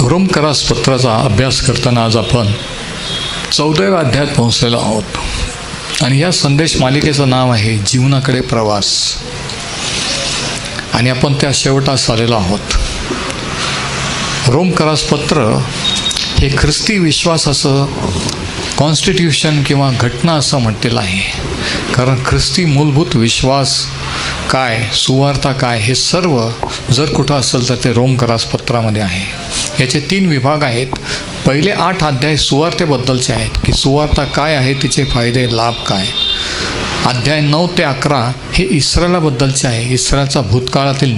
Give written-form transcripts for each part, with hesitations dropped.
रोमकरास पत्राचा अभ्यास करताना आज आपण 14व्या अध्यायात पोहोचलेलो आहोत आणि या संदेश मालिकेचं नाव आहे जीवनाकडे प्रवास. आणि आपण त्या शेवटास आलेलो आहोत. रोमकरास पत्र हे ख्रिस्ती विश्वासाचं कॉन्स्टिट्यूशन किंवा घटना असं म्हटलेलं आहे. कारण ख्रिस्ती मूलभूत विश्वास काय, सुवार्ता काय, हे सर्व जर कुठं असेल तर ते रोमकरास पत्रामध्ये आहे. याचे 3 विभाग आहेत. पहिले 8 अध्याय सुवार्तेबद्दलचे आहेत की सुवार्ता काय आहे, तिचे फायदे लाभ काय. अध्याय 9 ते 11 हे इस्रायलाबद्दलचे आहे. इस्रायलचा भूतकाळातील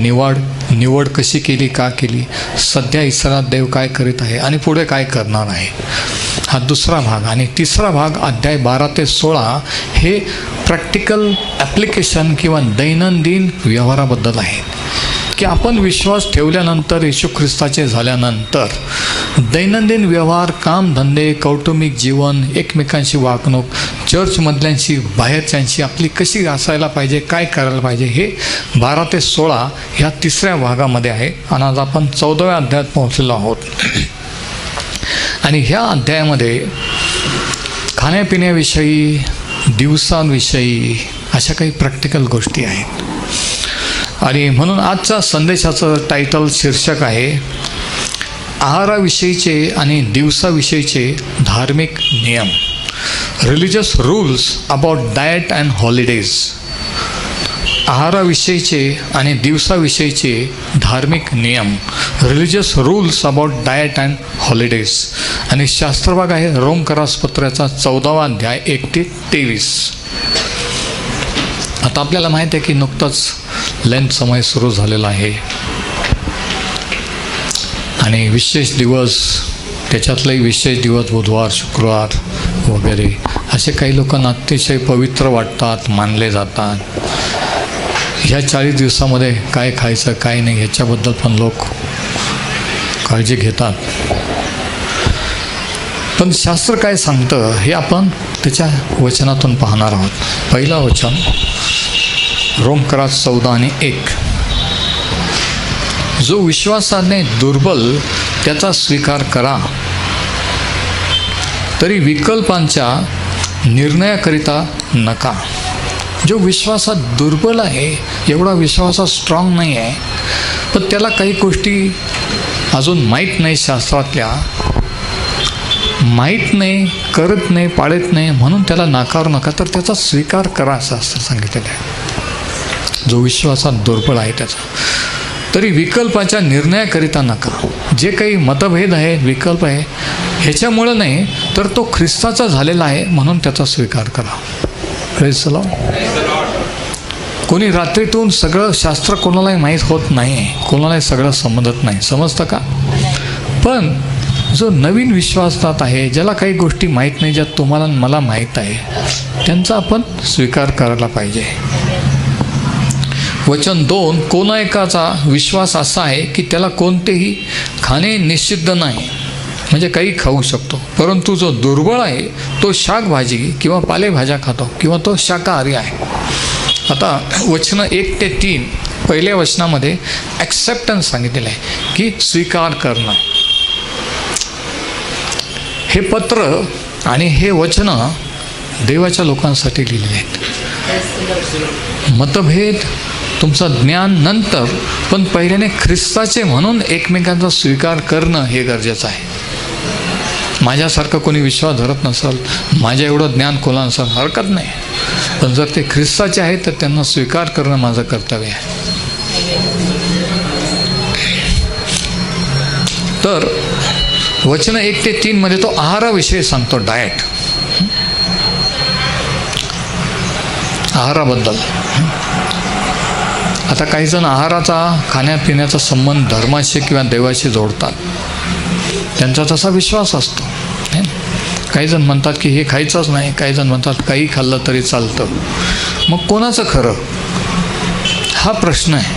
निवड कशी केली, का केली, सध्या इस्रायलात देव काय करीत आहे आणि पुढे काय करणार आहे, हा दुसरा भाग. आणि तिसरा भाग अध्याय 12 ते 16 हे प्रॅक्टिकल ॲप्लिकेशन किंवा दैनंदिन व्यवहाराबद्दल आहे की आपण विश्वास ठेवल्यानंतर येशू ख्रिस्ताचे झाल्यानंतर दैनंदिन व्यवहार, कामधंदे, कौटुंबिक जीवन, एकमेकांशी वागणूक, चर्चमधल्यांशी बाहेरच्यांशी आपली कशी असायला पाहिजे, काय करायला पाहिजे, हे 12 ते 16 ह्या तिसऱ्या भागामध्ये आहे. आणि आज आपण 14व्या अध्यायात पोहोचलेलो आहोत. आणि ह्या अध्यायामध्ये खाण्यापिण्याविषयी, दिवसांविषयी अशा काही प्रॅक्टिकल गोष्टी आहेत. आणि म्हणून आजच्या संदेशाचं टायटल, शीर्षक आहे आहाराविषयीचे आणि दिवसाविषयीचे धार्मिक नियम. Religious rules about diet and holidays. आहाराविषयीचे आणि दिवसाविषयीचे धार्मिक नियम. Religious rules about diet and holidays. आणि शास्त्रभाग आहे रोमकरास पत्राचा 14वा अध्याय 1 ते 23. आता आपल्याला माहीत आहे की नुकताच लेंथ समय सुरू झालेला आहे आणि विशेष दिवस, त्याच्यातलेही विशेष दिवस बुधवार, शुक्रवार वगैरे असे काही लोकांना अतिशय पवित्र वाटतात, मानले जातात. ह्या 40 दिवसामध्ये काय खायचं, काय नाही ह्याच्याबद्दल पण लोक काळजी घेतात. पण शास्त्र काय सांगतं हे आपण त्याच्या वचनातून पाहणार आहोत. पहिलं वचन रोमकरास 14 आणि 1. जो विश्वासाने दुर्बल त्याचा स्वीकार करा, तरी विकल्पांच्या निर्णयाकरिता नका. जो विश्वासात दुर्बल आहे, एवढा विश्वासात स्ट्रॉंग नाही आहे, पण त्याला काही गोष्टी अजून माहीत नाही, शास्त्रातल्या माहीत नाही, करत नाही, पाळत नाही, म्हणून त्याला नाकारू नका, तर त्याचा स्वीकार करा असं सांगितलेलं आहे. जो विश्वासात दुर्बळ आहे त्याचा, तरी विकल्पाच्या निर्णयाकरिता नका. जे काही मतभेद आहे, विकल्प आहे, ह्याच्यामुळं नाही, तर तो ख्रिस्ताचा झालेला आहे म्हणून त्याचा स्वीकार करा. Praise the Lord. कोणी रात्रीतून सगळं शास्त्र कोणालाही माहीत होत नाही, कोणालाही सगळं समजत नाही, समजतं का? पण जो नवीन विश्वासात आहे, ज्याला काही गोष्टी माहीत नाही, ज्या तुम्हाला मला माहीत आहे, त्यांचा आपण स्वीकार करायला पाहिजे. वचन 2. कोणा एकाचा विश्वास असा आहे की त्याला कोणतेही खाणे निषिद्ध नाही, म्हणजे काही खाऊ शकतो, परंतु जो दुर्बळ आहे तो शाकभाजी किंवा पालेभाज्या खातो किंवा तो शाकाहारी आहे. आता वचन 1 ते 3 पहिल्या वचनामध्ये ॲक्सेप्टन्स सांगितलेलं आहे की स्वीकार करणं. हे पत्र आणि हे वचनं देवाच्या लोकांसाठी लिहिलेले आहेत. मतभेद, तुमचं ज्ञान नंतर, पण पहिल्याने ख्रिस्ताचे म्हणून एकमेकांचा स्वीकार करणं हे गरजेचं आहे. माझ्यासारखं कोणी विश्वास धरत नसेल, माझ्या एवढं ज्ञान कोणाला नसेल, हरकत नाही, पण जर ते ख्रिस्ताचे आहेत तर त्यांना स्वीकार करणं माझं कर्तव्य आहे. तर वचन 1 ते 3 मध्ये तो आहाराविषयी सांगतो, डाएट, आहाराबद्दल. आता काही जण आहाराचा, खाण्यापिण्याचा संबंध धर्माशी किंवा देवाशी जोडतात, त्यांचा तसा विश्वास असतो. काही जण म्हणतात की हे खायचंच नाही, काही जण म्हणतात काही खाल्लं तरी चालतं. मग कोणाचं खरं, हा प्रश्न आहे.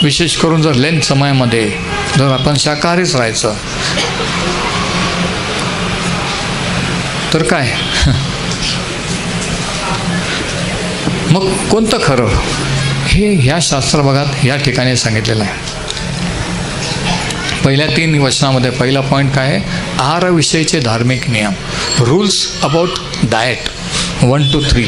विशेष करून जर लेंथ समयामध्ये जर आपण शाकाहारीच राहायचं तर काय, मग कोणतं खरं, हे ह्या शास्त्रभागात या ठिकाणी सांगितलेलं आहे. पहिल्या 3 वचनामध्ये पहिला पॉईंट काय आहे? आहाराविषयीचे धार्मिक नियम, रूल्स अबाउट डाएट 1 to 3.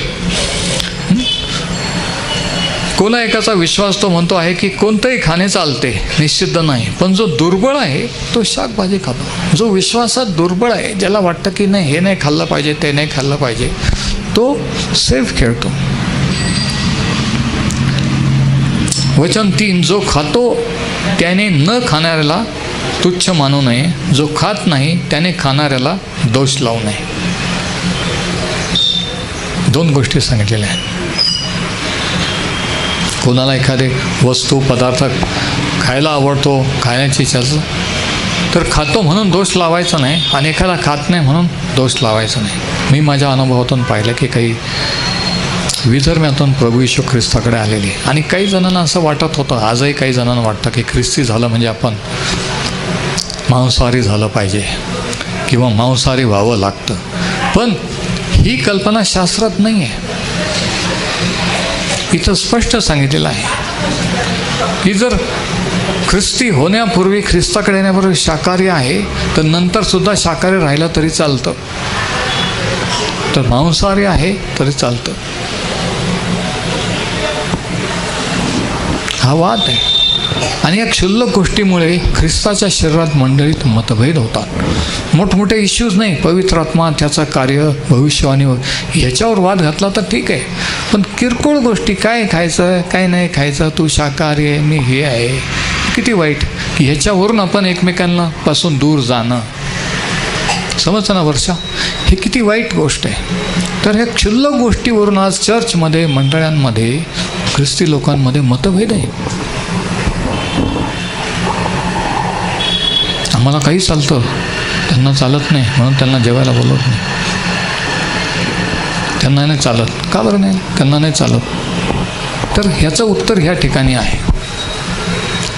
कोणा एकाचा विश्वास तो म्हणतो आहे की कोणतंही खाणे चालते, निश्चित नाही, पण जो दुर्बळ आहे तो शाकभाजी खातो. जो विश्वासात दुर्बळ आहे, ज्याला वाटतं की नाही हे नाही खाल्लं पाहिजे, ते नाही खाल्लं पाहिजे, तो सेफ खेळतो. वचन 3, जो खातो त्याने न खाणाऱ्याला तुच्छ मानू नये, जो खात नाही त्याने खाणाऱ्याला दोष लावू नये. 2 गोष्टी सांगितलेल्या आहेत. कोणाला एखादे वस्तू पदार्थ खायला आवडतो, खाण्याची इच्छा तर खातो म्हणून दोष लावायचा नाही, आणि एखादा खात नाही म्हणून दोष लावायचा नाही. मी माझ्या अनुभवातून पाहिलं की काही विधर्म्यातून प्रभू येशू ख्रिस्ताकडे आलेले, आणि काही जणांना असं वाटत होतं, आजही काही जणांना वाटतं की ख्रिस्ती झालं म्हणजे आपण मांसाहारी झालं पाहिजे किंवा मांसाहारी व्हावं लागतं. पण ही कल्पना शास्त्रात नाही आहे. इथं स्पष्ट सांगितलेलं आहे की जर ख्रिस्ती होण्यापूर्वी, ख्रिस्ताकडे येण्यापूर्वी शाकाहारी आहे, तर नंतरसुद्धा शाकाहारी राहिलं तरी चालतं, तर मांसाहारी आहे तरी चालतं. हा वाद आहे. आणि या क्षुल्लक गोष्टीमुळे ख्रिस्ताच्या शरीरात मंडळीत मतभेद होतात. मोठमोठे इश्यूज नाही, पवित्र आत्मा, त्याचं कार्य, भविष्यवाणी, ह्याच्यावर वाद घातला तर ठीक आहे. पण किरकोळ गोष्टी, काय खायचं काय नाही खायचं, तू शाकाहारी आहे, मी हे आहे, किती वाईट की ह्याच्यावरून आपण एकमेकांना पासून दूर जाणं. समजतं ना वर्षा, हे किती वाईट गोष्ट आहे. तर ह्या क्षुल्लक गोष्टीवरून आज चर्चमध्ये, मंडळांमध्ये, ख्रिस्ती लोकांमध्ये मतभेद आहे. आम्हाला काही चालतं, त्यांना चालत नाही, म्हणून त्यांना जेवायला बोलवत नाही. त्यांना नाही चालत, का बरं नाही, त्यांना नाही चालत. तर ह्याचं उत्तर ह्या ठिकाणी आहे.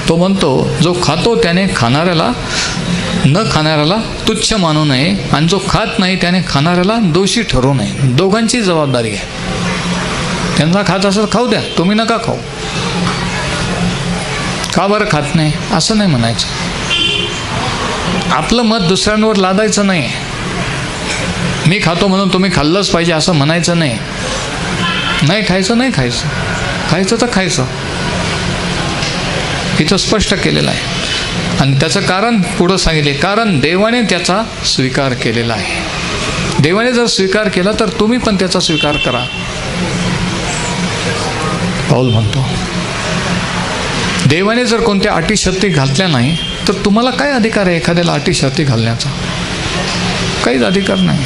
तो म्हणतो, जो खातो त्याने खाणाऱ्याला न खाणाऱ्याला तुच्छ मानू नये, आणि जो खात नाही त्याने खाणाऱ्याला दोषी ठरवू नये. दोघांची जबाबदारी आहे. त्यांना खात असेल खाऊ द्या, तुम्ही नका खाऊ. का बरं खात नाही असं नाही म्हणायचं. आपलं मत दुसऱ्यांवर लादायचं नाही. मी खातो म्हणून तुम्ही खाल्लंच पाहिजे असं म्हणायचं नाही. नाही खायचं, नाही खायचं, खायचं तर खायचं. इथं स्पष्ट केलेलं आहे. आणि त्याचं कारण पुढं सांगितले, कारण देवाने त्याचा स्वीकार केलेला आहे. देवाने जर स्वीकार केला तर तुम्ही पण त्याचा स्वीकार करा. पाऊल म्हणतो, देवाने जर कोणत्या अटी शर्ती घातल्या नाही तर तुम्हाला काय अधिकार आहे एखाद्याला अटी शर्ती घालण्याचा? काहीच अधिकार नाही.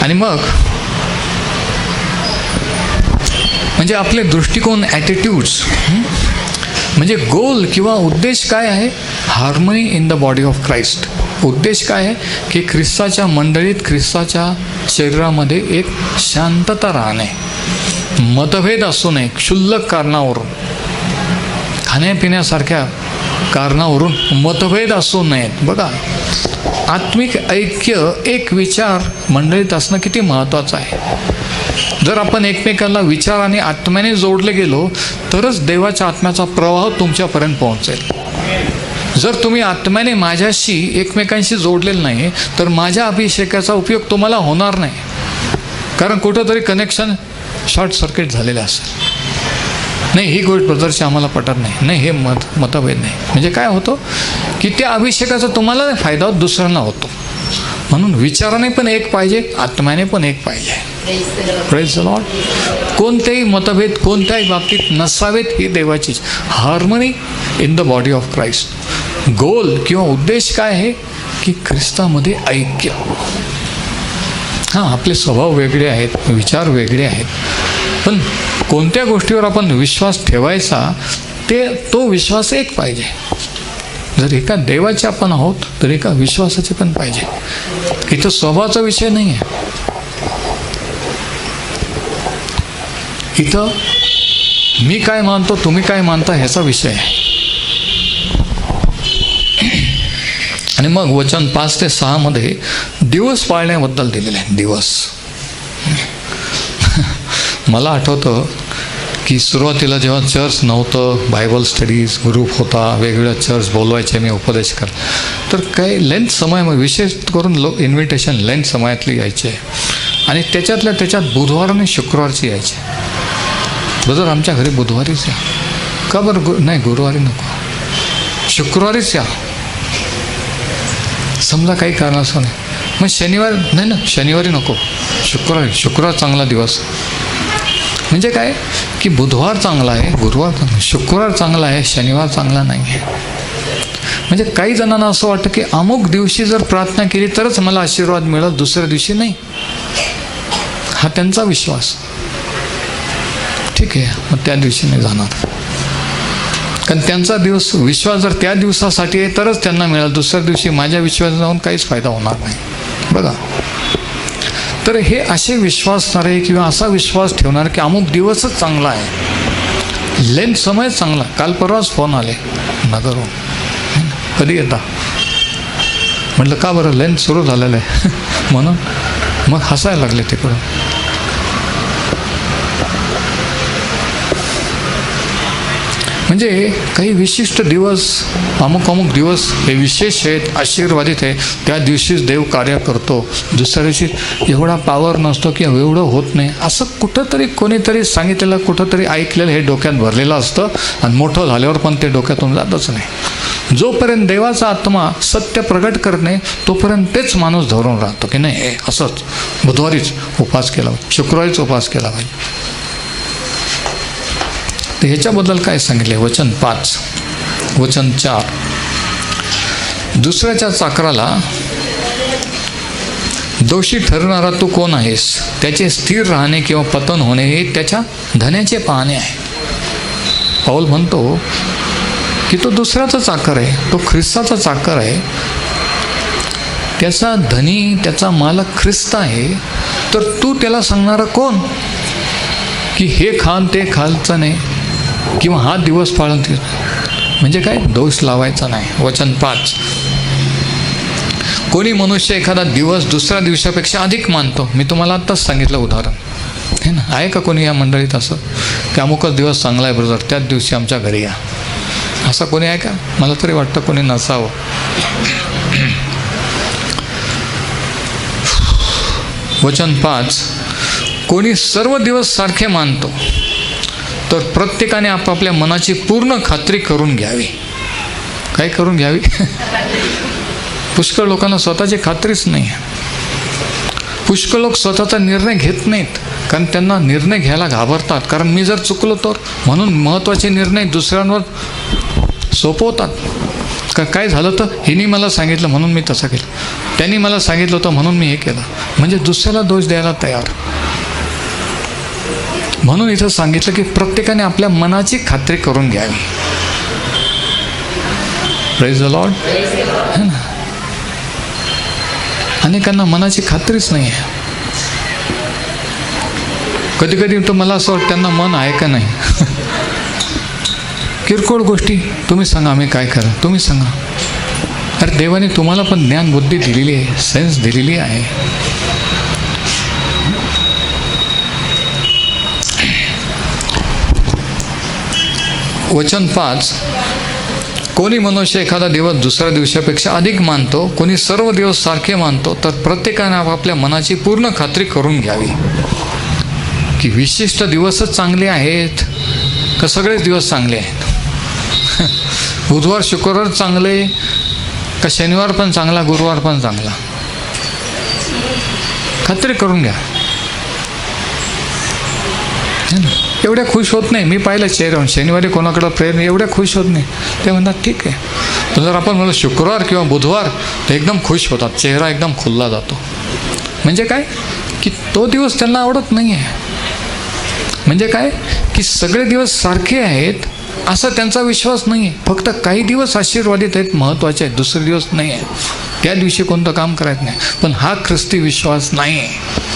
आणि मग म्हणजे आपले दृष्टिकोन, ॲटिट्यूड्स, म्हणजे गोल किंवा उद्देश काय आहे? Harmony in the body of Christ. उद्देश काय आहे की ख्रिस्ताच्या मंडळीत, ख्रिस्ताच्या शरीरामध्ये एक शांतता राहणे, मतभेद असू नये. क्षुल्लक कारणावरून, खाण्यापिण्यासारख्या कारणावरून मतभेद असू नयेत. बघा, आत्मिक ऐक्य, एक विचार मंडळीत असणं किती महत्त्वाचं आहे. जर आपण एकमेकांना विचाराने, आत्म्याने जोडले गेलो तरच देवाच्या आत्म्याचा प्रवाह तुमच्यापर्यंत पोहोचेल. जर तुम्ही आत्म्याने माझ्याशी, एकमेकांशी जोडलेलं नाही तर माझ्या अभिषेकाचा उपयोग तुम्हाला होणार नाही. कारण कुठंतरी कनेक्शन शॉर्ट सर्किट झालेलं असेल. नाही, ही गोष्ट ब्रदरची आम्हाला पटत नाही, नाही हे मतभेद नाही. म्हणजे काय होतं की त्या अभिषेकाचा तुम्हाला नाही फायदा होत, दुसऱ्यांना होतो. म्हणून विचाराने पण एक पाहिजे, आत्म्याने पण एक पाहिजे. Praise the Lord. कोणतेही मतभेद कोणत्याही बाबतीत नसावेत, ही देवाची harmony in the body of Christ. Goal किंवा उद्देश काय आहे की ख्रिस्तामध्ये ऐक्य. हां, आपले स्वभाव वेगळे आहेत, विचार वेगळे आहेत, पण कोणत्या गोष्टीवर आपण विश्वास ठेवायचा तो विश्वास एक पाहिजे. जर एका देवाचे आपण आहोत तर एका विश्वासाचे पण पाहिजे. इथं स्वभावाचा विषय नाही आहे. इथं मी काय मानतो, तुम्ही काय मानता, ह्याचा विषय आहे. आणि मग वचन 5 ते 6 मध्ये दिवस पाळण्याबद्दल दिलेले आहे. दिवस मला आठवतं की सुरुवातीला जेव्हा चर्च नव्हतं, बायबल स्टडीज ग्रुप होता, वेगवेगळ्या चर्च बोलवायचे, मी उपदेश कर, तर काही लेंथ समय विशेष करून इन्व्हिटेशन लेंथ समयातली यायचे आणि त्याच्यात बुधवार आणि शुक्रवारची यायचे. ब्रदर आमच्या घरी बुधवारीच या. का बरं? नाही, गुरुवारी नको, शुक्रवारीच या. समजा काही कारण असं नाही, मग शनिवार नाही ना, शनिवारी नको, शुक्रवार चांगला दिवस. म्हणजे काय की बुधवार चांगला आहे, गुरुवार चांगला, शुक्रवार चांगला आहे, शनिवार चांगला नाही आहे. म्हणजे काही जणांना असं वाटतं की अमुक दिवशी जर प्रार्थना केली तरच मला आशीर्वाद मिळेल, दुसऱ्या दिवशी नाही. हा त्यांचा विश्वास. ठीक आहे, मग त्या दिवशी नाही जाणार, कारण त्यांचा विश्वास जर त्या दिवसासाठी आहे तरच त्यांना मिळेल, दुसऱ्या दिवशी माझ्या विश्वास जाऊन काहीच फायदा होणार नाही. बघा, तर हे असे विश्वासणारे किंवा असा विश्वास ठेवणार की अमुक दिवसच चांगला आहे, लेंथ समय चांगला. काल परवाच फोन आले नगरहून, कधी येता म्हटलं, का बरं? लेंथ सुरू झालेलं आहे म्हणून. मग हसायला लागले तिकडून. म्हणजे काही विशिष्ट दिवस, अमुक दिवस हे विशेष आहेत, आशीर्वादित आहे, त्या दिवशीच देव कार्य करतो, दुसऱ्या दिवशी एवढा पॉवर नसतो की एवढं होत नाही, असं कुठंतरी कोणीतरी सांगितलेलं, कुठंतरी ऐकलेलं हे डोक्यात भरलेलं असतं आणि मोठं झाल्यावर पण ते डोक्यातून जातच नाही. जोपर्यंत देवाचा आत्मा सत्य प्रगट करणे तोपर्यंत तेच माणूस धरून राहतो की नाही, हे असंच बुधवारीच उपास केला पाहिजे, शुक्रवारीच उपास केला पाहिजे. तर ह्याच्याबद्दल काय सांगितले? वचन 5, वचन 4. दुसऱ्याच्या चाकराला दोषी ठरणारा तू कोण आहेस? त्याचे स्थिर राहणे किंवा पतन होणे हे त्याच्या धन्याचे पाहणे आहे. पौल म्हणतो की तो दुसऱ्याचा चाकर आहे, तो ख्रिस्ताचा चाकर आहे, त्याचा धनी, त्याचा मालक ख्रिस्त आहे, तर तू त्याला सांगणारा कोण की हे खान ते खालचं नाही किंवा हा दिवस पाळून ते, म्हणजे काय? दोष लावायचा नाही. वचन 5. कोणी मनुष्य एखादा दिवस दुसऱ्या दिवसापेक्षा अधिक मानतो. मी तुम्हाला आत्ताच सांगितलं उदाहरण है ना. आहे का कोणी या मंडळीत असं की अमुकच दिवस चांगला आहे ब्रदर, त्याच दिवशी आमच्या घरी या? असं कोणी आहे का? मला तरी वाटतं कोणी नसावं. वचन 5. कोणी सर्व दिवस सारखे मानतो, तर प्रत्येकाने आपापल्या मनाची पूर्ण खात्री करून घ्यावी. काय करून घ्यावी? पुष्कळ लोकांना स्वतःची खात्रीच नाही. पुष्कळ लोक स्वतःचा निर्णय घेत नाहीत, कारण त्यांना निर्णय घ्यायला घाबरतात, कारण मी जर चुकलो तर, म्हणून महत्त्वाचे निर्णय दुसऱ्यांवर सोपवतात. काय झालं तर हिने मला सांगितलं म्हणून मी तसं केलं, त्यांनी मला सांगितलं होतं म्हणून मी हे केलं, म्हणजे दुसऱ्याला दोष द्यायला तयार. म्हणून इथं सांगितलं की प्रत्येकाने आपल्या मनाची खात्री करून घ्यावी. Praise the Lord. है ना. अनेकांना मनाची खात्रीच नाही आहे. कधी कधी तर मला असं वाटतं त्यांना मन आहे का नाही. किरकोळ गोष्टी तुम्ही सांगा, आम्ही काय करा, तुम्ही सांगा. अरे देवाने तुम्हाला पण ज्ञान बुद्धी दिलेली आहे, सेन्स दिलेली आहे. वचन 5. कोणी मनुष्य एखादा दिवस दुसऱ्या दिवसापेक्षा अधिक मानतो, कोणी सर्व दिवस सारखे मानतो, तर प्रत्येकाने आपापल्या मनाची पूर्ण खात्री करून घ्यावी. की विशिष्ट दिवसच चांगले आहेत का सगळेच दिवस चांगले आहेत? बुधवार शुक्रवार चांगले का शनिवार पण चांगला, गुरुवार पण चांगला? खात्री करून घ्या. एवढ्या खुश होत नाही. मी पाहिलं चेहऱ्यावर, शनिवारी कोणाकडं प्रेरणा एवढ्या खुश होत नाही. ते म्हणतात ठीक आहे. तर जर आपण म्हणलं शुक्रवार किंवा बुधवार तर एकदम खुश होतात, चेहरा एकदम खुलला जातो. म्हणजे काय की तो दिवस त्यांना आवडत नाही आहे. म्हणजे काय की सगळे दिवस सारखे आहेत असा त्यांचा विश्वास नाही आहे. फक्त काही दिवस आशीर्वादित आहेत, महत्त्वाचे आहेत, दुसरे दिवस नाही आहे. त्या दिवशी कोणतं काम करायचं नाही. पण हा ख्रिस्ती विश्वास नाही आहे.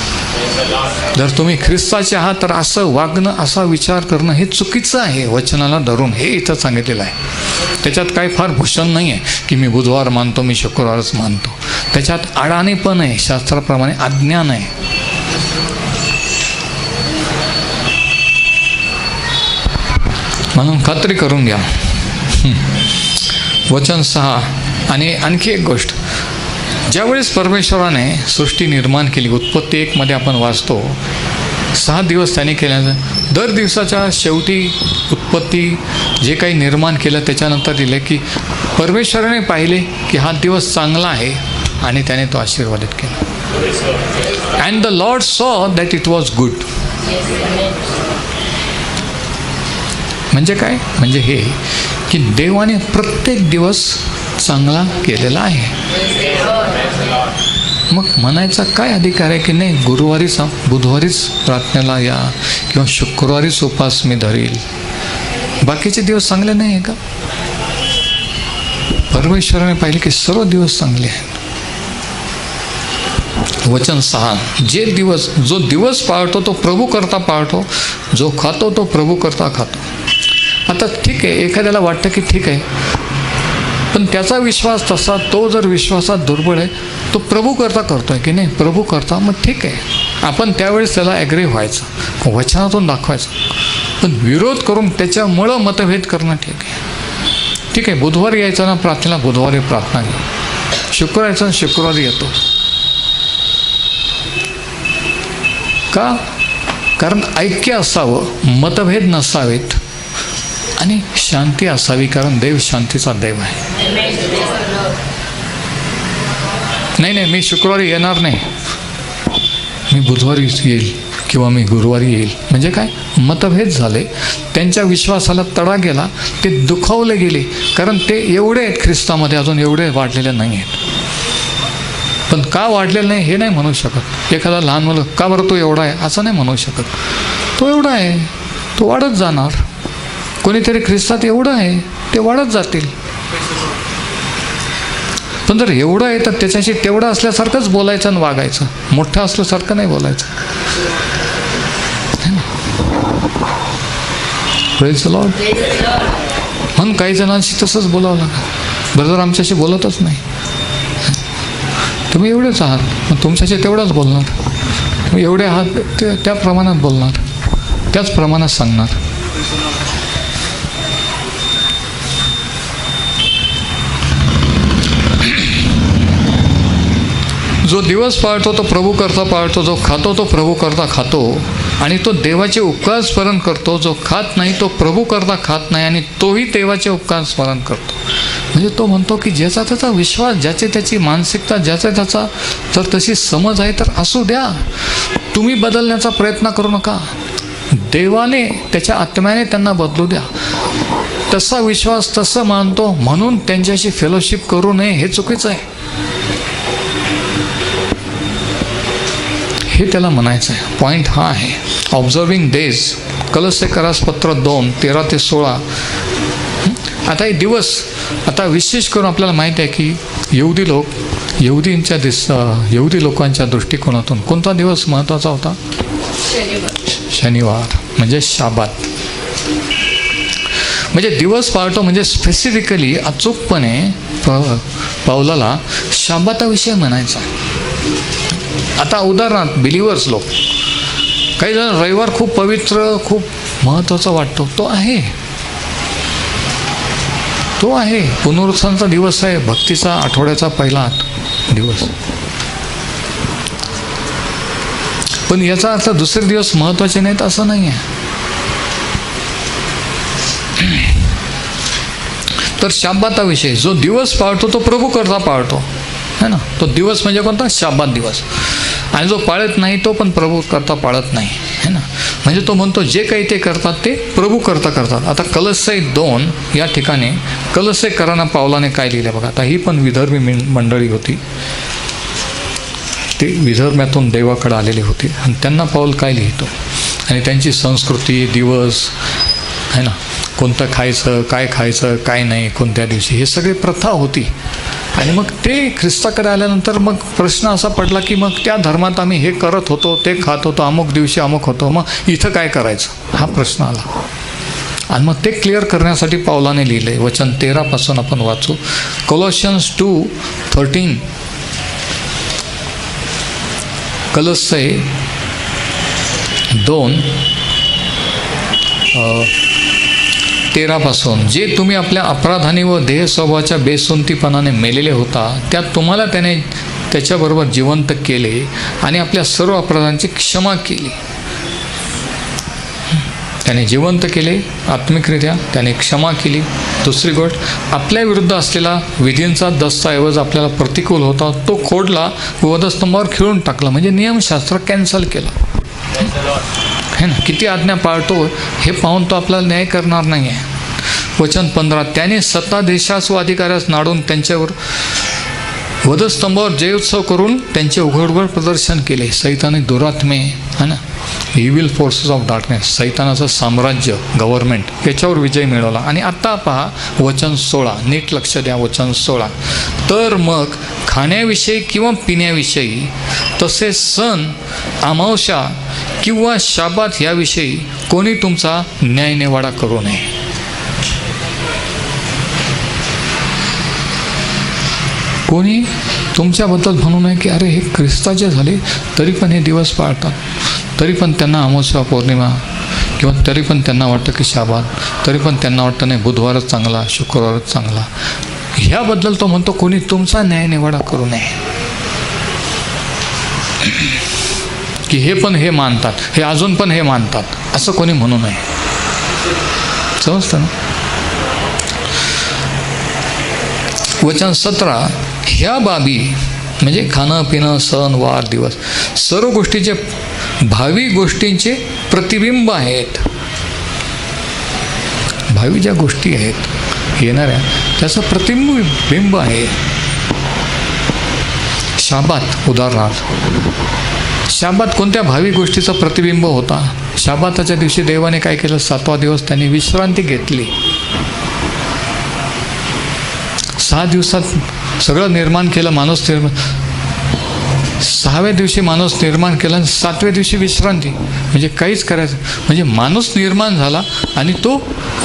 जर तुम्ही ख्रिस्ताचे आहात तर असं वागणं, असा विचार करणं हे चुकीचं आहे. वचनाला धरून हे इथं सांगितलेलं आहे. त्याच्यात काही फार भूषण नाही आहे की मी बुधवार मानतो, मी शुक्रवारच मानतो. त्याच्यात अडाणी पण आहे, शास्त्राप्रमाणे अज्ञान आहे. म्हणून खात्री करून घ्या. वचन 6. आणि आणखी एक गोष्ट, ज्यावेळेस परमेश्वराने सृष्टी निर्माण केली, उत्पत्ती 1 मध्ये आपण वाचतो 6 दिवस त्याने केल्यानंतर दर दिवसाच्या शेवटी उत्पत्ती जे काही निर्माण केलं त्याच्यानंतर दिले की परमेश्वराने पाहिले की हा दिवस चांगला आहे आणि त्याने तो आशीर्वादित केला. अँड द लॉर्ड सॉ दॅट इट वॉज गुड. म्हणजे काय? म्हणजे हे की देवाने प्रत्येक दिवस चांगला केलेला आहे. मग म्हणायचा काय अधिकार आहे की नाही गुरुवारीच बुधवारीच प्रार्थनेला या किंवा शुक्रवारीच उपास मी धरील, बाकीचे दिवस चांगले नाही आहे का? परमेश्वराने पाहिले की सर्व दिवस चांगले आहेत. वचन 6. जो दिवस पाळतो तो प्रभू करता पाळतो, जो खातो तो प्रभू करता खातो. आता ठीक आहे, एखाद्याला वाटतं की ठीक आहे, पण त्याचा विश्वास तसा, तो जर विश्वासात दुर्बळ आहे, तो प्रभू करता करतोय की नाही प्रभू करता, मग ठीक आहे, आपण त्यावेळेस त्याला ॲग्री व्हायचं, वचनातून दाखवायचं. पण विरोध करून त्याच्यामुळं मतभेद करणं ठीक आहे. ठीक आहे, बुधवारी यायचं ना प्रार्थनेला, बुधवारी प्रार्थना घे. शुक्रवारी यायचं ना शुक्रवारी येतो. का? कारण ऐक्य असावं, मतभेद नसावेत आणि शांती असावी, कारण देव शांतीचा देव आहे. नाही मी शुक्रवारी येणार नाही, मी बुधवारी येईल किंवा मी गुरुवारी येईल. म्हणजे काय? मतभेद झाले, त्यांच्या विश्वासाला तडा गेला, ते दुखावले गेले, कारण ते एवढे आहेत ख्रिस्तामध्ये, अजून एवढे वाढलेले नाही आहेत. पण का वाढलेलं नाही हे नाही म्हणू शकत. एखादा लहान मुलं का बरं तो एवढा आहे असं नाही म्हणू शकत. तो एवढा आहे, तो वाढत जाणार. कोणीतरी ख्रिस्तात एवढं आहे, ते वाढत जातील. पण जर एवढं आहे तर त्याच्याशी तेवढं असल्यासारखंच बोलायचं आणि वागायचं, मोठं असल्यासारखं नाही बोलायचं. Praise the Lord. म्हणून काही जणांशी तसंच बोलावं लागतं. ब्रदर आमच्याशी बोलतच नाही, तुम्ही एवढेच आहात, मग तुमच्याशी तेवढाच बोलणार. तुम्ही एवढे आहात त्या प्रमाणात बोलणार, त्याच प्रमाणात सांगणार. जो दिवस पाळतो तो प्रभू करता पाळतो, जो खातो तो प्रभू करता खातो आणि तो देवाचे उपकार स्मरण करतो. जो खात नाही तो प्रभू करता खात नाही आणि तोही देवाचे उपकार स्मरण करतो. म्हणजे तो म्हणतो की ज्याचा त्याचा विश्वास, ज्याची त्याची मानसिकता, ज्याचा त्याचा जर तशी समज आहे तर असू द्या. तुम्ही बदलण्याचा प्रयत्न करू नका. देवाने त्याच्या आत्म्याने त्यांना बदलू द्या. तसा विश्वास तसं मानतो म्हणून त्यांच्याशी फेलोशिप करू नये हे चुकीचं आहे. हे त्याला म्हणायचं आहे. पॉईंट हा आहे. ऑब्झर्विंग डेज, कलस्सेकरास पत्र 2, 13-16. आता हे दिवस, आता विशेष करून आपल्याला माहीत आहे की यहुदी लोकांच्या दृष्टिकोनातून कोणता दिवस महत्त्वाचा होता? शनिवार, म्हणजे शाबात. म्हणजे दिवस पाळतो म्हणजे स्पेसिफिकली अचूकपणे पावलाला शाबाताविषयी म्हणायचा. आता उदाहरणार्थ बिलिव्हर्स लोक, काही जण रविवार खूप पवित्र, खूप महत्त्वाचा वाटतो. तो आहे पुनरुत्थानाचा दिवस आहे, भक्तीचा आठवड्याचा पहिला दिवस. पण याचा अर्थ दुसरे दिवस महत्त्वाचे नाहीत असं नाही आहे. तर शाबाताविषयी जो दिवस पाळतो तो प्रभू करता पाळतो, है ना. तो दिवस म्हणजे कोणता? शाबात दिवस. आणि जो पाळत नाही तो पण प्रभू करता पाळत नाही, है ना. म्हणजे तो म्हणतो जे काही ते करतात ते प्रभू करता करतात. आता कलस्से 2 या ठिकाणी कलस्सेकरांना पावलाने काय लिहिलं बघा. आता ही पण विदर्भी मंडळी होती, ते विदर्भातून देवाकडे आलेली होती आणि त्यांना पाऊल काय लिहितो आणि त्यांची संस्कृती, दिवस, है ना, कोणतं खायचं, काय नाही, कोणत्या दिवशी, हे सगळी प्रथा होती. आणि मग ते ख्रिस्ताकडे आल्यानंतर मग प्रश्न असा पडला की मग त्या धर्मात आम्ही हे करत होतो, ते खात होतो, अमुक दिवशी अमुक होतो, मग इथं काय करायचं, हा प्रश्न आला. आणि मग ते क्लिअर करण्यासाठी पावलाने लिहिले. वचन 13 पासून आपण वाचू. कोलोशियन्स 2:13. कलस्से 2 13 जे तुम्ही आपल्या अपराधाने व देह स्वभावाच्या बेसुंतीपणाने मेलेले होता, त्यात तुम्हाला त्याने त्याच्याबरोबर जिवंत केले आणि आपल्या सर्व अपराधांची क्षमा केली. त्याने जिवंत केले आत्मिकरित्या, त्याने क्षमा केली. दुसरी गोष्ट, आपल्या विरुद्ध असलेला विधींचा दस्तऐवज आपल्याला प्रतिकूल होता तो खोडला, वधस्तंभावर खिळून टाकला. म्हणजे नियमशास्त्र कॅन्सल केलं. है ना, किती आज्ञा पाळतो हे पाहून तो आपल्याला न्याय करणार नाही आहे. वचन 15, त्याने सत्ताधीशास व अधिकाऱ्यास नाडून त्यांच्यावर वधस्तंभावर जयोत्सव करून त्यांचे उघड प्रदर्शन केले. सैताने दुरात्मे, है ना, इव्हिल फोर्सेस ऑफ डार्कनेस, सैतानाचं साम्राज्य, गव्हर्नमेंट, याच्यावर विजय मिळवला. आणि आत्ता पहा वचन 16, नीट लक्ष द्या. वचन 16, तर मग खाण्याविषयी किंवा पिण्याविषयी तसेच सण, अमावस्या किंवा शाबात याविषयी कोणी तुमचा न्यायनिवाडा करू नये. कोणी तुमच्याबद्दल म्हणू नये की अरे हे ख्रिस्ताचे झाले तरी पण हे दिवस पाळतात, तरी पण त्यांना अमावस्या पौर्णिमा, किंवा तरी पण त्यांना वाटतं की शाबात, तरी पण त्यांना वाटतं नाही बुधवारच चांगला, शुक्रवारच चांगला. ह्याबद्दल तो म्हणतो कोणी तुमचा न्यायनिवाडा करू नये. की हे पण हे मानतात, हे अजून पण हे मानतात, असं कोणी म्हणू नये. समजतं ना. वचन 17, ह्या बाबी म्हणजे खाणं पिणं, सण वार दिवस, सर्व गोष्टीचे भावी गोष्टींचे प्रतिबिंब आहेत. भावी ज्या गोष्टी आहेत येणाऱ्या त्याचं प्रतिबिंब आहे. शाबात उदाहरणार्थ, शाबात कोणत्या भावी गोष्टीचा प्रतिबिंब होता? शाबाताच्या दिवशी देवाने काय केलं? 7वा दिवस त्यांनी विश्रांती घेतली. 6 दिवसात सगळं निर्माण केलं, माणूस निर्माण. 6व्या दिवशी माणूस निर्माण केला आणि 7व्या दिवशी विश्रांती, म्हणजे काहीच करायचं. म्हणजे माणूस निर्माण झाला आणि तो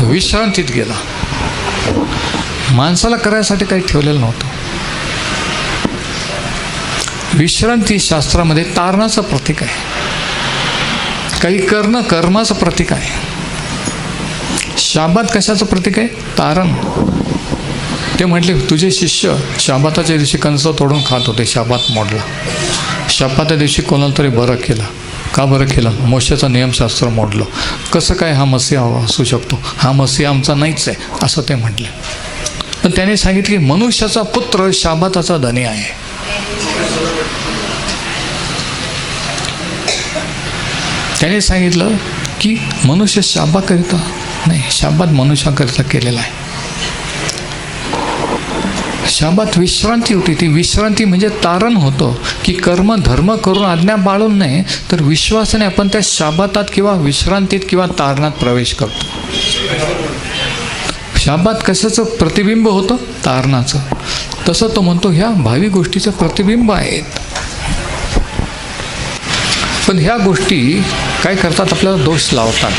विश्रांतीत गेला. माणसाला करायसाठी काही ठेवलेलं नव्हतं. विश्रांती शास्त्रामध्ये तारणाचं प्रतीक आहे. काही करणं कर्माचं प्रतीक आहे. शाबात कशाचं प्रतीक आहे? तारण. ते म्हटले तुझे शिष्य शाबाताच्या दिवशी कंस तोडून खात होते, शाबात मोडला. शाबाताच्या दिवशी कोणाला तरी बरं केलं. का बरं केलं? मोशेचं नियमशास्त्र मोडलं. कसं काय हा मसीहा असू शकतो? हा मसीहा आमचा नाहीच आहे असं ते म्हटले. पण त्याने सांगितले की मनुष्याचा पुत्र शाबाताचा धनी आहे. त्याने सांगितलं की मनुष्य शाबाकरिता नाही, शाबात मनुष्याकरिता केलेला आहे. शाबात विश्रांती होती. ती विश्रांती म्हणजे तारण होतं की कर्म धर्म करून आज्ञा पाळून नाही, तर विश्वासाने आपण त्या शाबातात किंवा विश्रांतीत किंवा तारणात प्रवेश करतो. शाबात कशाचं प्रतिबिंब होतं? तारणाचं. तसं तो म्हणतो ह्या भावी गोष्टीचं प्रतिबिंब आहेत. पण ह्या गोष्टी काय करतात? आपल्याला दोष लावतात.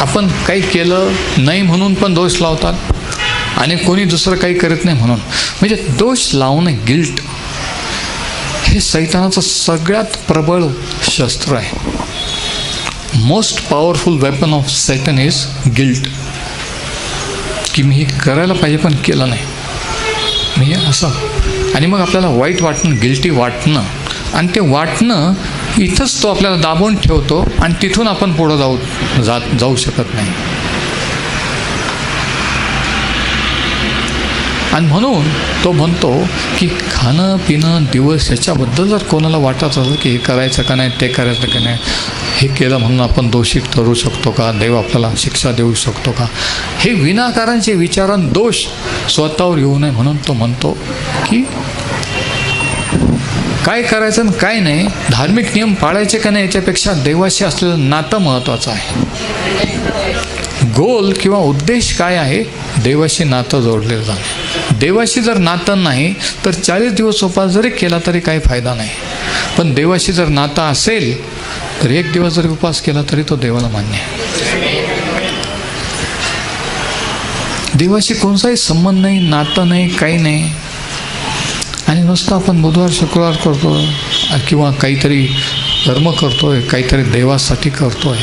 आपण काही केलं नाही म्हणून पण दोष लावतात आणि कोणी दुसरं काही करत नाही म्हणून. म्हणजे दोष लावणे, गिल्ट, हे सैतानाचं सगळ्यात प्रबळ शस्त्र आहे. Most powerful weapon of Satan is guilt. की मी हे करायला पाहिजे पण केलं नाही, मी असं. आणि मग आपल्याला वाईट वाटणं, गिल्टी वाटणं, आणि ते वाटणं इथंच तो आपल्याला दाबून ठेवतो आणि तिथून आपण पुढं जाऊ शकत नाही. आणि म्हणून तो म्हणतो की खाणं पिणं दिवस याच्याबद्दल जर कोणाला वाटत असेल की हे करायचं का नाही, ते करायचं का नाही, हे केलं म्हणून आपण दोषी ठरू शकतो का, देव आपल्याला शिक्षा देऊ शकतो का, हे विनाकारांचे विचारण दोष स्वतःवर येऊ नये म्हणून तो म्हणतो की काय करायचं आणि काय नाही, धार्मिक नियम पाळायचे का नाही, याच्यापेक्षा देवाशी असलेलं नातं महत्त्वाचं आहे. गोल किंवा उद्देश काय आहे? देवाशी नातं जोडलेलं जाणं. देवाशी जर नातं नाही तर 40 दिवस उपास जरी केला तरी काही फायदा नाही. पण देवाशी जर नातं असेल तर 1 दिवस जरी उपास केला तरी तो देवाला मान्य आहे. देवाशी कोणताही संबंध नाही, नातं नाही, काही नाही. आणि नुसतं आपण बुधवार शुक्रवार करतो किंवा काहीतरी कर्म करतोय, काहीतरी देवासाठी करतोय.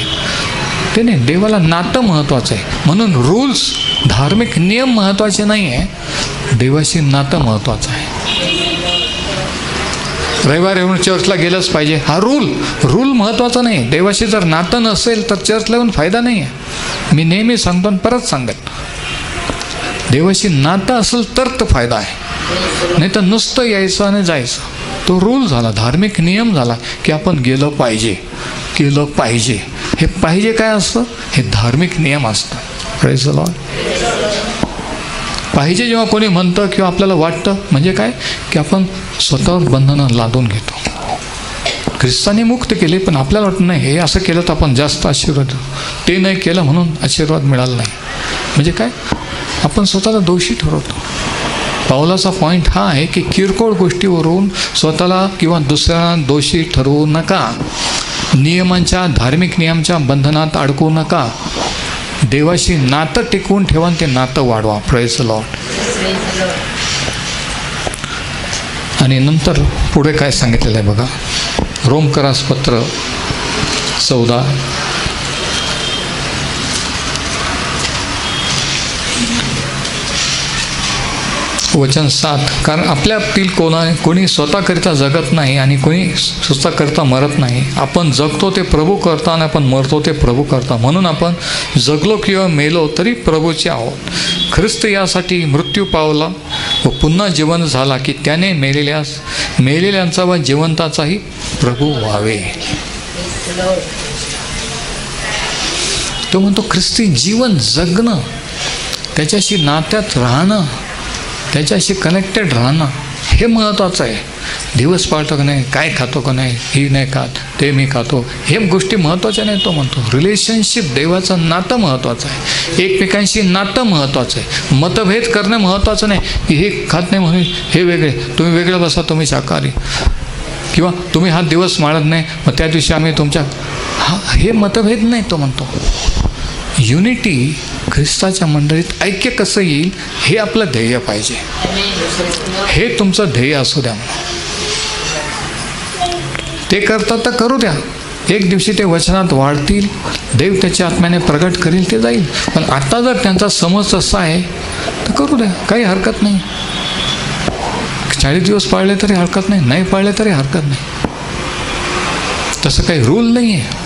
ते नाही, देवाला नातं महत्त्वाचं आहे. म्हणून रूल्स, धार्मिक नियम महत्त्वाचे नाही आहे, देवाशी नातं महत्त्वाचं आहे. रविवारी येऊन चर्चला गेलंच पाहिजे हा रूल महत्त्वाचा नाही. देवाशी जर नातं नसेल तर चर्चला येऊन फायदा नाही आहे. मी नेहमी सांगतो आणि परत सांगेन, देवाशी नातं असेल तर तो फायदा आहे, नाही तर नुसतं यायचं आणि जायचं, तो रूल झाला, धार्मिक नियम झाला की आपण गेलं पाहिजे, केलं पाहिजे. हे पाहिजे काय असतं? हे धार्मिक नियम असतं. Praise the Lord. पाहिजे जेव्हा कोणी म्हणतं किंवा आपल्याला वाटतं म्हणजे काय की आपण स्वतःवर बंधनं लादून घेतो. ख्रिस्ताने मुक्त केले पण आपल्याला वाटतं नाही हे असं केलं तर आपण जास्त आशीर्वाद, ते नाही केलं म्हणून आशीर्वाद मिळाला नाही. म्हणजे काय, आपण स्वतःला दोषी ठरवतो. पाऊलाचा पॉईंट हा आहे की किरकोळ गोष्टीवरून स्वतःला किंवा दुसऱ्यांना दोषी ठरवू नका. नियमांच्या, धार्मिक नियमांच्या बंधनात अडकू नका. देवाशी नातं टिकवून ठेवा आणि ते नातं वाढवा. Praise the Lord. आणि नंतर पुढे काय सांगितलेलं आहे बघा, रोमकरास पत्र 14 वचन 7. कारण आपल्यातील कोणी स्वतःकरिता जगत नाही आणि कोणी स्वतःकरिता मरत नाही. आपण जगतो ते प्रभू करता आणि आपण मरतो ते प्रभू करता. म्हणून आपण जगलो किंवा मेलो तरी प्रभूचे आहोत. ख्रिस्त यासाठी मृत्यू पावला व पुन्हा जीवन झाला की त्याने मेलेल्यांचा व जिवंताचाही प्रभू व्हावे. तो म्हणतो ख्रिस्ती जीवन जगणं, त्याच्याशी नात्यात राहणं, त्याच्याशी कनेक्टेड राहणं हे महत्त्वाचं आहे. दिवस पाळतो का नाही, काय खातो का नाही, ही नाही खात, ते मी खातो, हे गोष्टी महत्त्वाच्या नाही. तो म्हणतो रिलेशनशिप, देवाचं नातं महत्त्वाचं आहे, एकमेकांशी नातं महत्त्वाचं आहे. मतभेद करणं महत्त्वाचं नाही की हे खात नाही म्हणून हे वेगळे, तुम्ही वेगळं बसा, तुम्ही शाकाहारी, किंवा तुम्ही हा दिवस माळत नाही मग त्या दिवशी आम्ही तुमच्या, हे मतभेद नाही. तो म्हणतो युनिटी, ख्रिस्ताच्या मंडळीत ऐक्य कसं येईल हे आपलं ध्येय पाहिजे. हे तुमचं ध्येय असू द्या. ते करतात तर करू द्या. एक दिवशी ते वचनात वाढतील, देव त्याच्या आत्म्याने प्रगट करील, ते जाईल. पण आता जर त्यांचा समज असा आहे तर करू द्या, काही हरकत नाही. 40 दिवस पाळले तरी हरकत नाही, नाही पाळले तरी हरकत नाही. तसं काही रूल नाही आहे.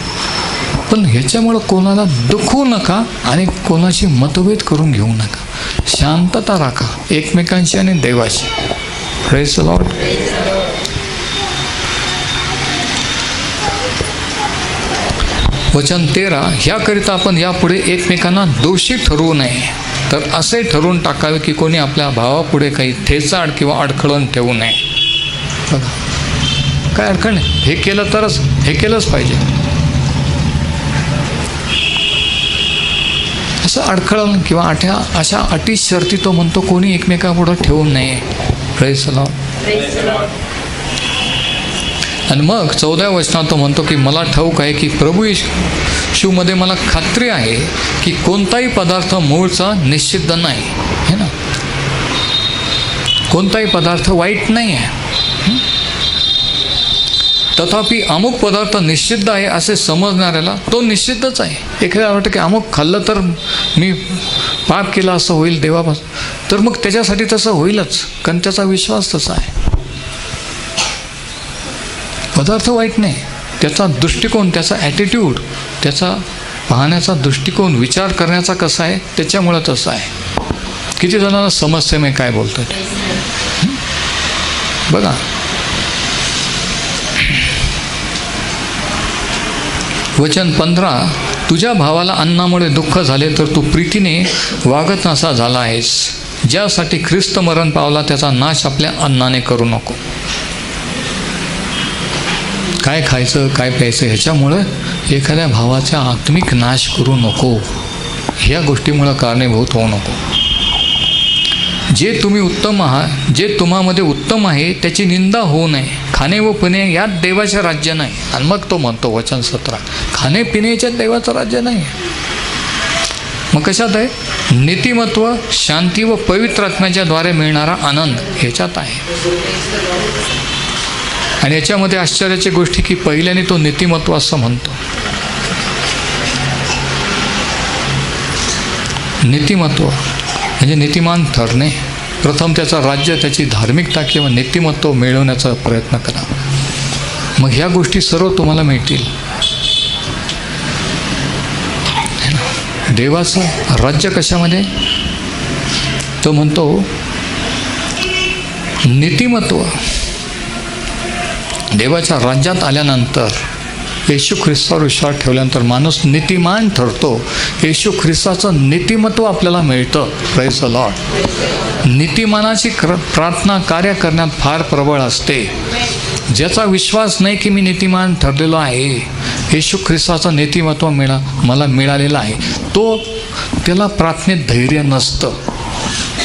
पण ह्याच्यामुळं कोणाला दुखवू नका आणि कोणाशी मतभेद करून घेऊ नका. शांतता राखा एकमेकांशी आणि देवाशी. Praise the Lord. वचन 13. ह्याकरिता आपण यापुढे एकमेकांना दोषी ठरवू नये, तर असे ठरवून टाकावे की कोणी आपल्या भावापुढे काही ठेचाड किंवा अडखळून ठेवू नये. बघा काय अडखळ नाही, हे केलं तरच, हे केलंच पाहिजे असं अडखळून किंवा अशा अटी शर्ती तो म्हणतो कोणी एकमेकापुढं ठेवू नये. Praise the Lord. आणि मग 14व्या वचनात तो म्हणतो की मला ठाऊक आहे की प्रभू येशूमध्ये मला खात्री आहे की कोणताही पदार्थ मूळचा निषिद्ध नाही. है ना, कोणताही पदार्थ वाईट नाही आहे. तथापि अमुक पदार्थ निषिद्ध आहे असे समजणाऱ्याला तो निषिद्धच आहे. एखाद्या वाटतं की अमुक खाल्लं तर मी पाप केला असं होईल देवापासून, तर मग त्याच्यासाठी तसं होईलच, कारण त्याचा विश्वास तसा आहे. पदार्थ वाईट नाही, त्याचा दृष्टिकोन, त्याचा ॲटिट्यूड, त्याचा पाहण्याचा दृष्टिकोन, विचार करण्याचा कसा आहे त्याच्यामुळं तसं आहे. किती जणांना समजते मी काय बोलतोय बघा. वचन 15. तुझ्या भावाला अन्नामुळे दुःख झाले तर तू प्रीतीने वागत नसा झाला आहेस. ज्यासाठी ख्रिस्त मरण पावला त्याचा नाश आपल्या अन्नाने करू नको. काय खायचं काय प्यायचं ह्याच्यामुळं एखाद्या भावाचा आत्मिक नाश करू नको. ह्या गोष्टीमुळं कारणीभूत होऊ नको. जे तुम्ही उत्तम आहात, जे तुम्हामध्ये उत्तम आहे त्याची निंदा होऊ नये. खाणे व पिणे यात देवाचे राज्य नाही. आणि मग तो म्हणतो वचन 17. खाणे पिण्याच्यात देवाचं राज्य नाही. मग कशात आहे? नीतिमत्व, शांती व पवित्र आत्म्याच्या द्वारे मिळणारा आनंद ह्याच्यात आहे. आणि याच्यामध्ये आश्चर्याची गोष्टी की पहिल्याने तो नीतिमत्व असं म्हणतो. नीतिमत्व म्हणजे नीतिमान ठरणे. प्रथम त्याचं राज्य, त्याची धार्मिकता किंवा नीतिमत्व मिळवण्याचा प्रयत्न करा. मग ह्या गोष्टी सर्व तुम्हाला मिळतील. देवाचं राज्य कशामध्ये? तो म्हणतो नीतिमत्व. देवाच्या राज्यात आल्यानंतर, येशू ख्रिस्तावर विश्वास ठेवल्यानंतर माणूस नीतिमान ठरतो. येशू ख्रिस्ताचं नीतिमत्व आपल्याला मिळतं. Praise the Lord. नीतिमानाची प्रार्थना कार्य करण्यात फार प्रबळ असते. ज्याचा विश्वास नाही की मी नीतिमान ठरलेलो आहे, येशू ख्रिस्ताचं नीतिमत्व मला मिळालेलं आहे, त्याला प्रार्थनेत धैर्य नसतं.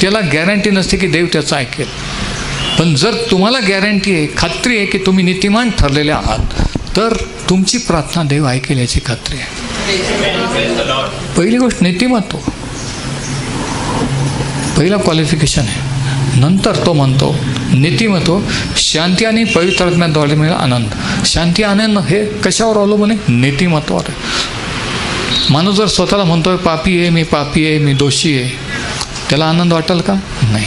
त्याला गॅरंटी नसते की देव त्याचं ऐकेल. पण जर तुम्हाला गॅरंटी आहे, खात्री आहे की तुम्ही नीतिमान ठरलेले आहात, तर तुमची प्रार्थना देव ऐकेल याची खात्री आहे. पहिली गोष्ट नीतिमत्व, पहिला क्वालिफिकेशन आहे. नंतर तो म्हणतो नीतिमत्व शांती आणि पवित्र आत्म्याद्वारे मिळेल आनंद. शांती आनंद हे कशावर अवलंबून आहे? नीतिमत्वावर. माणूस जर स्वतःला म्हणतोय पापी आहे, मी पापी आहे, मी दोषी आहे, त्याला आनंद वाटेल का? नाही.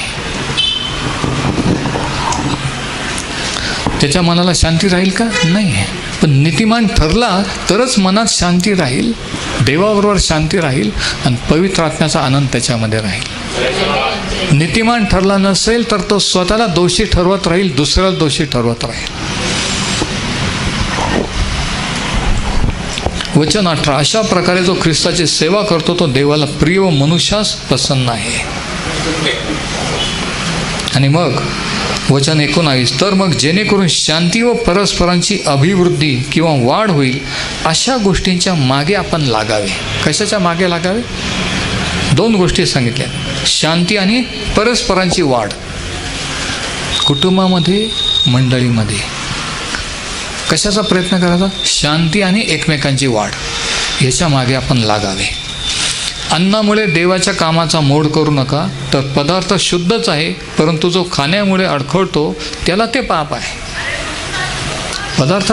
त्याच्या मनाला शांती राहील का? नाही. पण नीतिमान ठरला तरच मनात शांती राहील, देवाबरोबर शांती राहील आणि पवित्र आत्म्याचा आनंद त्याच्यामध्ये राहील. नीतिमान ठरला नसेल तर तो स्वतःला दोषी ठरवत राहील, दुसऱ्याला दोषी ठरवत राहील. वचन 18. अशा प्रकारे जो ख्रिस्ताची सेवा करतो तो देवाला प्रिय व मनुष्यास प्रसन्न आहे. आणि मग वचन 19. तर मग जेणेकरून शांती व परस्परांची अभिवृद्धी किंवा वाढ होईल अशा गोष्टींच्या मागे आपण लागावे. कशाच्या मागे लागावे? दोन गोष्टी सांगितल्या, शांती आणि परस्परांची वाढ. कुटुंबामध्ये, मंडळीमध्ये कशाचा प्रयत्न करायचा? शांती आणि एकमेकांची वाढ, याच्या मागे आपण लागावे. अन्नामुळे देवाच्या कामाचा मोड करू नका. तर पदार्थ शुद्धच आहे, परंतु जो खाण्यामुळे अडखळतो त्याला ते पाप आहे. पदार्थ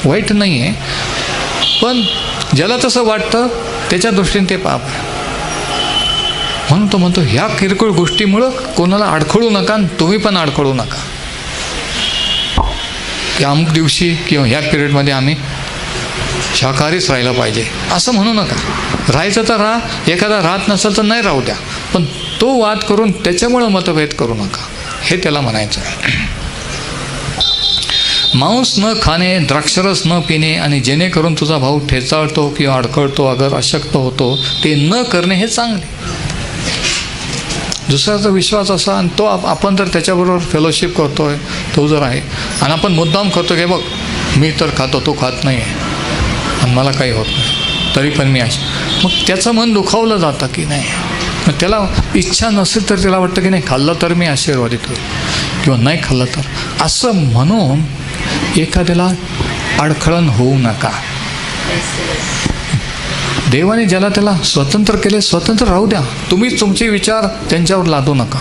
वाईट नाही आहे, पण ज्याला तसं वाटतं त्याच्या दृष्टीने ते पाप आहे. म्हणून तो म्हणतो ह्या किरकोळ गोष्टीमुळं कोणाला अडखळू नका, तुम्ही पण अडखळू नका की अमुक दिवशी किंवा ह्या पिरियडमध्ये आम्ही शाकाहारीच राहिलं पाहिजे असं म्हणू नका. राहायचं तर राहा, एखादा राहत नसेल तर नाही राहू द्या, पण तो वाद करून त्याच्यामुळं मतभेद करू नका, हे त्याला म्हणायचं आहे. मांस न खाणे, द्राक्षरस न पिणे आणि जेणेकरून तुझा भाऊ ठेचाळतो किंवा अडखळतो, अगर अशक्त होतो, ते न करणे हे चांगले. दुसऱ्याचा विश्वास असा आणि तो आपण जर त्याच्याबरोबर फेलोशिप करतोय, तो जर आहे आणि आपण मुद्दाम करतो की बघ मी तर खातो, तो खात नाही आहे आणि मला काही होत नाही तरी पण मी अशी, मग त्याचं मन दुखावलं जातं की नाही. मग त्याला इच्छा नसेल तर त्याला वाटतं की नाही खाल्लं तर मी आशीर्वादित होईल किंवा नाही खाल्लं तर, असं म्हणून एखाद्याला अडखळण होऊ नका. देवाने ज्याला त्याला स्वतंत्र केले, स्वतंत्र राहू द्या. तुम्ही तुमचे विचार त्यांच्यावर लादू नका.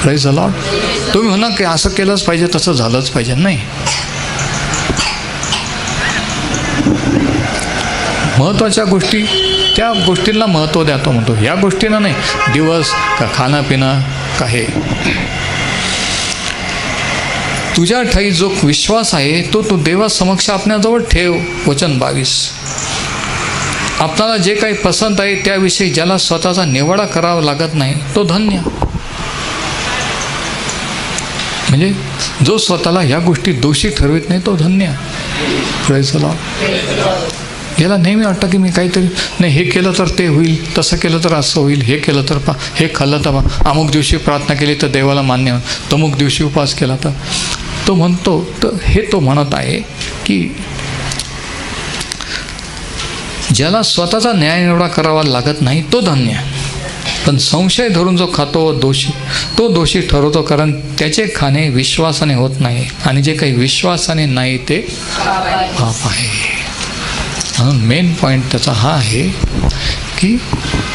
Praise the Lord. तुम्ही म्हणा की असं केलंच पाहिजे, तसं झालंच पाहिजे, नाही. महत्त्वाच्या गोष्टी त्या गोष्टींना महत्त्व द्या. तो म्हणतो ह्या गोष्टींना नाही, दिवस का खाणं पिणं का हे. तुझ्या ठाई जो विश्वास आहे तो तू देवासमक्ष आपल्याजवळ ठेव. वचन 22. आपल्याला जे काही पसंत आहे त्याविषयी ज्याला स्वतःचा निवाडा करावा लागत नाही तो धन्य. म्हणजे जो स्वतःला ह्या गोष्टी दोषी ठरवित नाही तो धन्य. Praise the Lord. याला नेहमी वाटतं की मी काहीतरी नाही, हे केलं तर ते होईल, तसं केलं तर असं होईल, हे केलं तर हे खाल्लं तर अमुक दिवशी प्रार्थना केली तर देवाला मान्य होईल, तमुक दिवशी उपवास केला तर. तो म्हणतो तर हे तो म्हणत आहे की ज्याला स्वतःचा न्याय निवडा करावा लागत नाही तो धन्य. पण संशय धरून जो खातो तो दोषी ठरवतो, कारण त्याचे खाणे विश्वासाने होत नाही आणि जे काही विश्वासाने नाही ते पाप आहे. म्हणून मेन पॉईंट त्याचा हा आहे की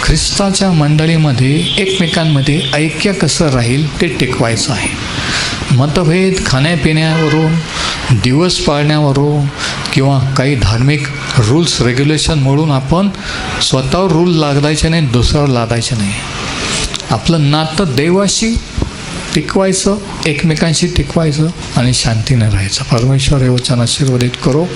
ख्रिस्ताच्या मंडळीमध्ये एकमेकांमध्ये ऐक्य कसं राहील ते टिकवायचं आहे. मतभेद खाण्यापिण्यावरून, दिवस पाळण्यावरून किंवा काही धार्मिक रूल्स रेग्युलेशन म्हणून आपण स्वतःवर रूल लादायचे नाही, दुसऱ्यावर लादायचे नाही. आपलं नातं देवाशी टिकवायचं, एकमेकांशी टिकवायचं आणि शांतीने राहायचं. परमेश्वर हे वचन आशीर्वादित करो.